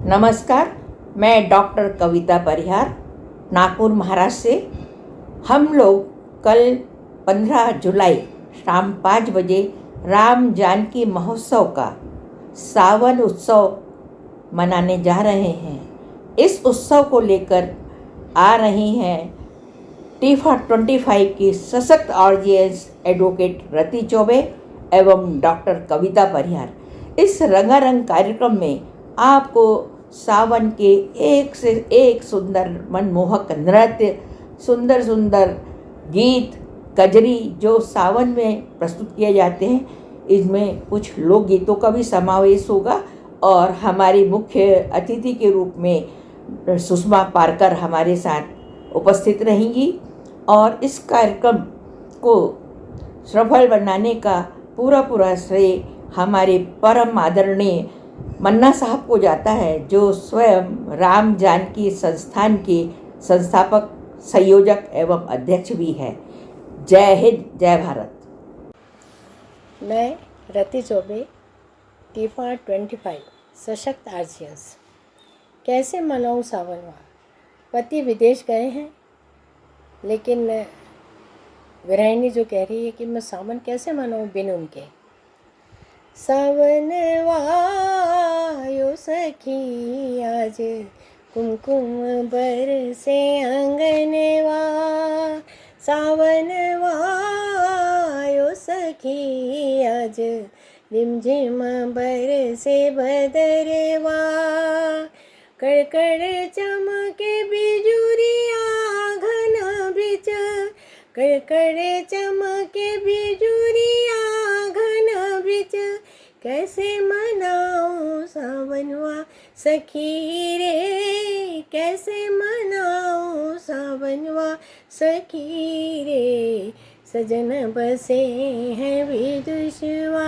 नमस्कार, मैं डॉक्टर कविता परिहार, नागपुर, महाराष्ट्र से। हम लोग कल 15 जुलाई शाम 5 बजे राम जानकी महोत्सव का सावन उत्सव मनाने जा रहे हैं। इस उत्सव को लेकर आ रही हैं T25 की सशक्त ऑडियंस एडवोकेट रति चौबे एवं डॉक्टर कविता परिहार। इस रंगारंग कार्यक्रम में आपको सावन के एक से एक सुंदर मनमोहक नृत्य, सुंदर सुंदर गीत, कजरी जो सावन में प्रस्तुत किए जाते हैं, इसमें कुछ लोकगीतों का भी समावेश होगा और हमारी मुख्य अतिथि के रूप में सुषमा पारकर हमारे साथ उपस्थित रहेंगी। और इस कार्यक्रम को सफल बनाने का पूरा श्रेय हमारे परम आदरणीय मन्ना साहब को जाता है, जो स्वयं राम जानकी संस्थान के संस्थापक, संयोजक एवं अध्यक्ष भी है। जय हिंद, जय भारत। मैं रति चौबे, T25 सशक्त आर्जियंस। कैसे मनाऊं सावनवा? पति विदेश गए हैं, लेकिन गृहिणी जो कह रही है कि मैं सावन कैसे मनाऊं बिन उनके। सावनवा यो सखी आज कुमकुम बरसे अंगनवा। सावनवा यो सखी आज रिमझिम बरसे बदरवा। कड़कड़ चमके बिजुरिया घन बिच, कड़कड़ चमके बिजुरिया घन बिच। कैसे मनाऊं सावनवा सखी रे, कैसे मनाऊं सावनवा सखी रे। सजन बसे हैं विदुषवा,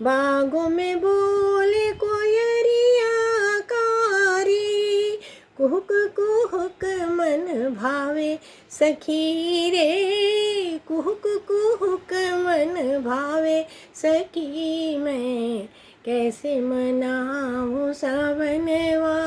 बागों में बोले कोयरिया कारी। कुहुक कुहुक मन भावे सखी रे, कुहुक कुहुक मन भावे सखी। मैं कैसे मनाऊं सावनवा?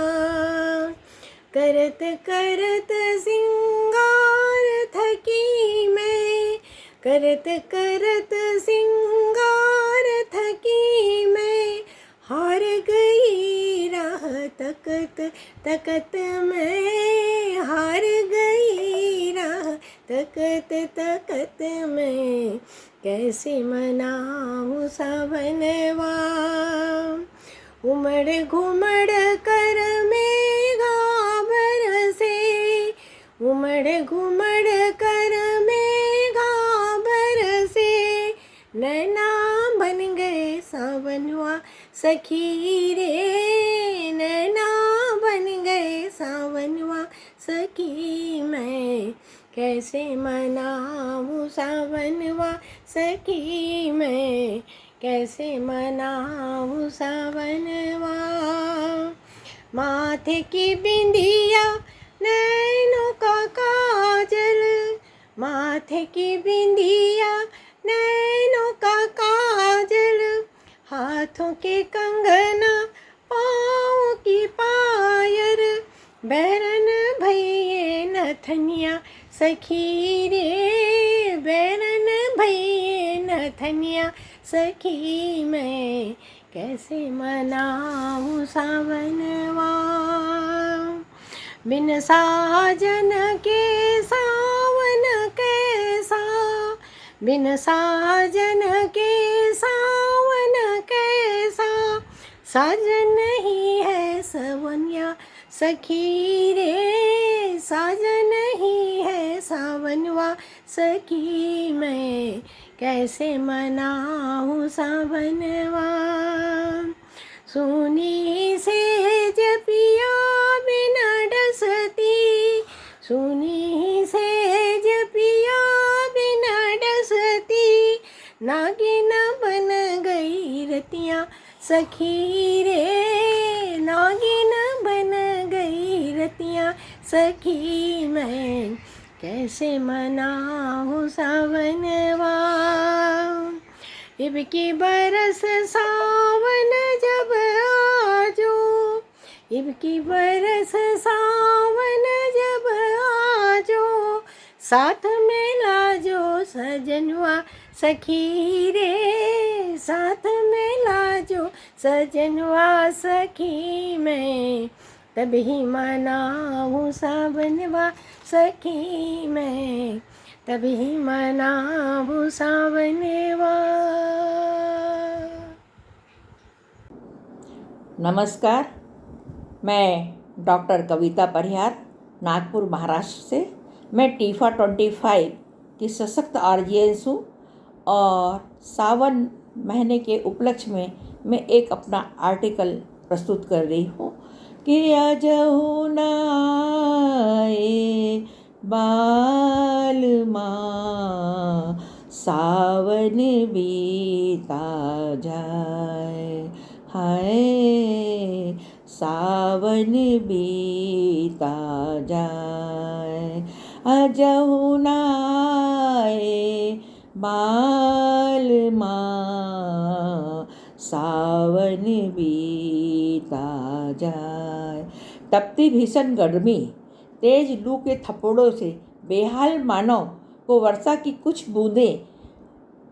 करत करत सिंगार थकी मैं, करत करत सिंगार थकी मैं। हार गई राह तकत तकत मैं, हार गई राह तकत तकत मैं। कैसे मनाऊं सावनवा? उमड़ घुमड़ कर मेघा बरसे, उमड़ घुमड़ कर मेघा बरसे। नैना बन गए सावनवा सखी रे, नैना बन गए सावनवा सखी। मैं कैसे मनाऊं सावनवा सखी, मैं कैसे मनाऊं सावनवा? माथे की बिंदिया नैनों का काजल, माथे की बिंदिया नैनों का काजल। हाथों के कंगना पाँव की पायल, बैरन भैये नथनिया सखी रे, बैरन भैये नथनिया सखी। मैं कैसे मनाऊं सावनवा? बिन साजन के सावन कैसा, बिन साजन के सावन कैसा। साजन ही है सवनिया सखी रे, साजन ही है सावनवा सखी। मैं कैसे मनाऊं सावनवा? सुनी से जपिया बिना डसती, सुनी से जपिया बिना डसती। नागिन बन गई रतिया सखी रे, नागिन बन गई रतिया सखी। मैं कैसे मनाऊं सावनवा? इब की बरस सावन जब आजो, इब की बरस सावन जब आजो, साथ में लाजो सजनवा सखी रे, साथ में लाजो सजनवा सखी मैं, तभी मनाऊँ सावनवा सखी मैं, तभी मनाऊँ सावनवा। नमस्कार, मैं डॉक्टर कविता परिहार नागपुर महाराष्ट्र से। मैं टीफा 25 की सशक्त आरजीएस हूँ और सावन महीने के उपलक्ष्य में मैं एक अपना आर्टिकल प्रस्तुत कर रही हूँ कि अजहु न आए बालमा, सावन बीता जाए, हाय सावन बीता जाए, अजहु न आए बालमा, सावन बीता जाए। तपती भीषण गर्मी, तेज लू के थप्पड़ों से बेहाल मानव को वर्षा की कुछ बूंदें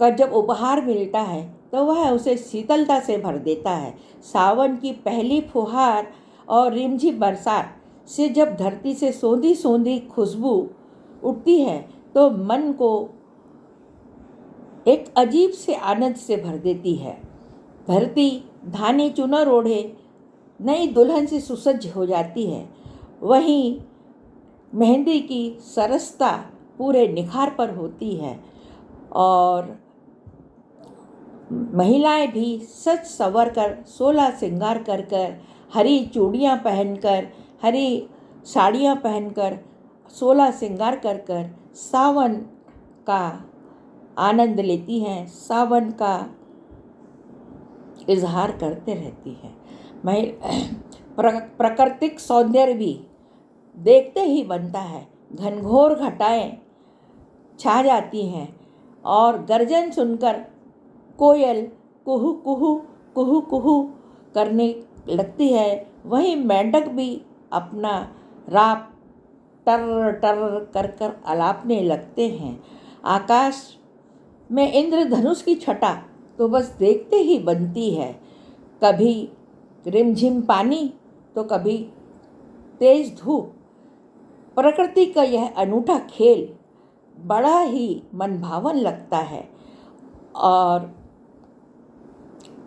का जब उपहार मिलता है तो वह उसे शीतलता से भर देता है। सावन की पहली फुहार और रिमझिम बरसात से जब धरती से सोंधी सोंधी खुशबू उठती है तो मन को एक अजीब से आनंद से भर देती है। धरती धानी चुनर ओढ़े नई दुल्हन से सुसज्ज हो जाती है। वहीं मेहंदी की सरसता पूरे निखार पर होती है और महिलाएं भी सज संवर कर 16 श्रृंगार कर कर, हरी चूड़ियाँ पहनकर, हरी साड़ियाँ पहनकर, 16 श्रृंगार कर कर सावन का आनंद लेती हैं, सावन का इजहार करते रहती हैं। प्राकृतिक सौंदर्य भी देखते ही बनता है। घनघोर घटाएं छा जाती हैं और गर्जन सुनकर कोयल कुहू कुहू कुहू कुहू करने लगती है। वहीं मेंढक भी अपना राप टर टर कर कर अलापने लगते हैं। आकाश में इंद्रधनुष की छटा तो बस देखते ही बनती है। कभी रिमझिम पानी तो कभी तेज धूप। प्रकृति का यह अनूठा खेल बड़ा ही मनभावन लगता है और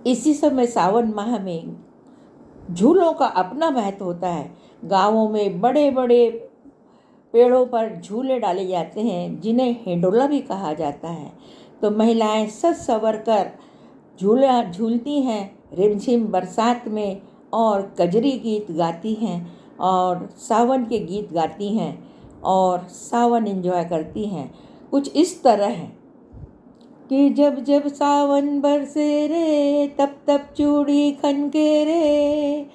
इसी समय सावन माह में झूलों का अपना महत्व होता है। गांवों में बड़े बड़े पेड़ों पर झूले डाले जाते हैं जिन्हें हिंडोला भी कहा जाता है। तो महिलाएं सज संवर कर झूला झूलती हैं रिमझिम बरसात में और कजरी गीत गाती हैं और सावन के गीत गाती हैं और सावन एंजॉय करती हैं। कुछ इस तरह है कि जब जब सावन बरसे रे, तब तब चूड़ी खनके रे,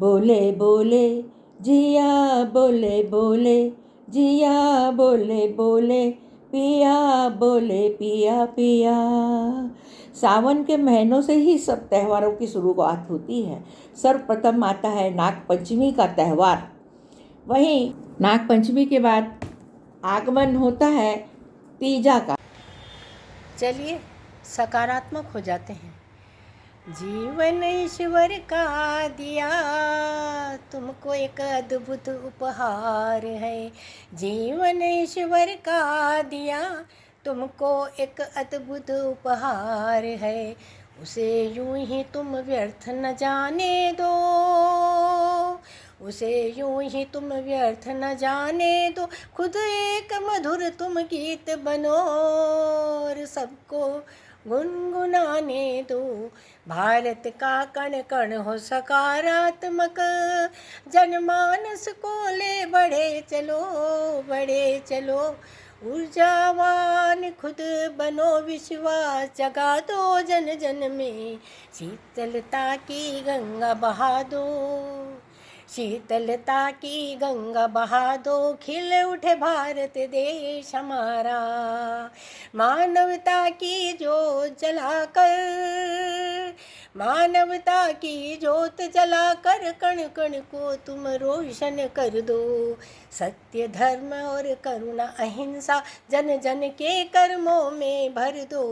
बोले बोले जिया बोले बोले, जिया बोले बोले, पिया बोले पिया पिया। सावन के महीनों से ही सब त्योहारों की शुरुआत होती है। सर्वप्रथम आता है नागपंचमी का त्यौहार। वहीं नागपंचमी के बाद आगमन होता है तीजा का। चलिए सकारात्मक हो जाते हैं। जीवन ईश्वर का दिया तुमको एक अद्भुत उपहार है, जीवन ईश्वर का दिया तुमको एक अद्भुत उपहार है, उसे यूं ही तुम व्यर्थ न जाने दो, उसे यूं ही तुम व्यर्थ न जाने दो, खुद एक मधुर तुम गीत बनो और सबको गुनगुनाने दो। भारत का कण कण हो सकारात्मक, जनमानस को ले बढ़े चलो, ऊर्जावान खुद बनो, विश्वास जगा दो जन जन में, शीतलता की गंगा बहा दो, शीतलता की गंगा बहा दो, खिल उठे भारत देश हमारा, मानवता की जोत जलाकर, मानवता की ज्योत जलाकर कण कण को तुम रोशन कर दो। सत्य धर्म और करुणा अहिंसा जन जन के कर्मों में भर दो।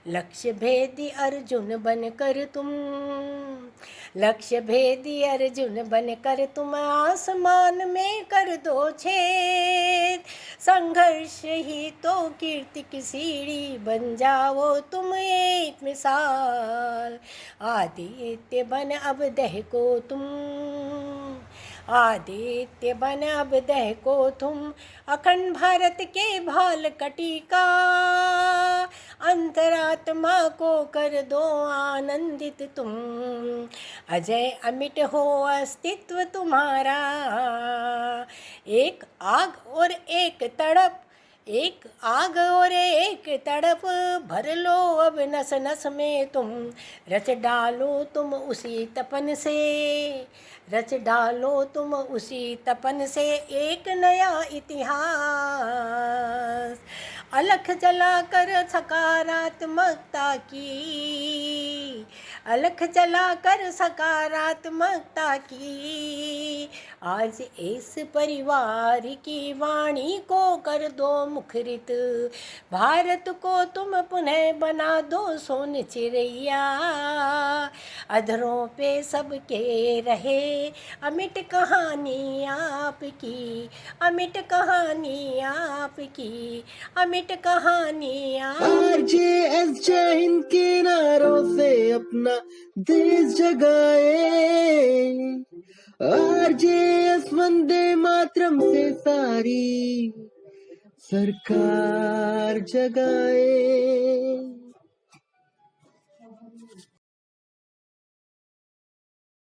लक्ष्य भेदी अर्जुन बनकर तुम, लक्ष्य भेदी अर्जुन बनकर तुम आसमान में कर दो छेद। संघर्ष ही तो कीर्ति की सीढ़ी बन जाओ तुम एक मिसाल। आदित्य बन अब दहको तुम, आदित्य बन अब दहको तुम। अखंड भारत के भाल कटी का अंतरात्मा को कर दो आनंदित तुम। अजय अमिट हो अस्तित्व तुम्हारा। एक आग और एक तड़प, एक आग और एक तड़प भर लो अब नस नस में तुम। रच डालो तुम उसी तपन से, रच डालो तुम उसी तपन से एक नया इतिहास। अलख जलाकर सकारात्मकता की, अलख जलाकर सकारात्मकता की। आज इस परिवार की वाणी को कर दो मुखरित। भारत को तुम पुनः बना दो सोन चिड़ैया। अधरों पे सबके रहे अमिट कहानी आपकी, अमिट कहानी आपकी, अमिट कहानी आपकी। आरजेएस जय हिंद के नारों से अपना देश जगाए। आरजेएस वंदे मातरम से सारी सरकार जगाए।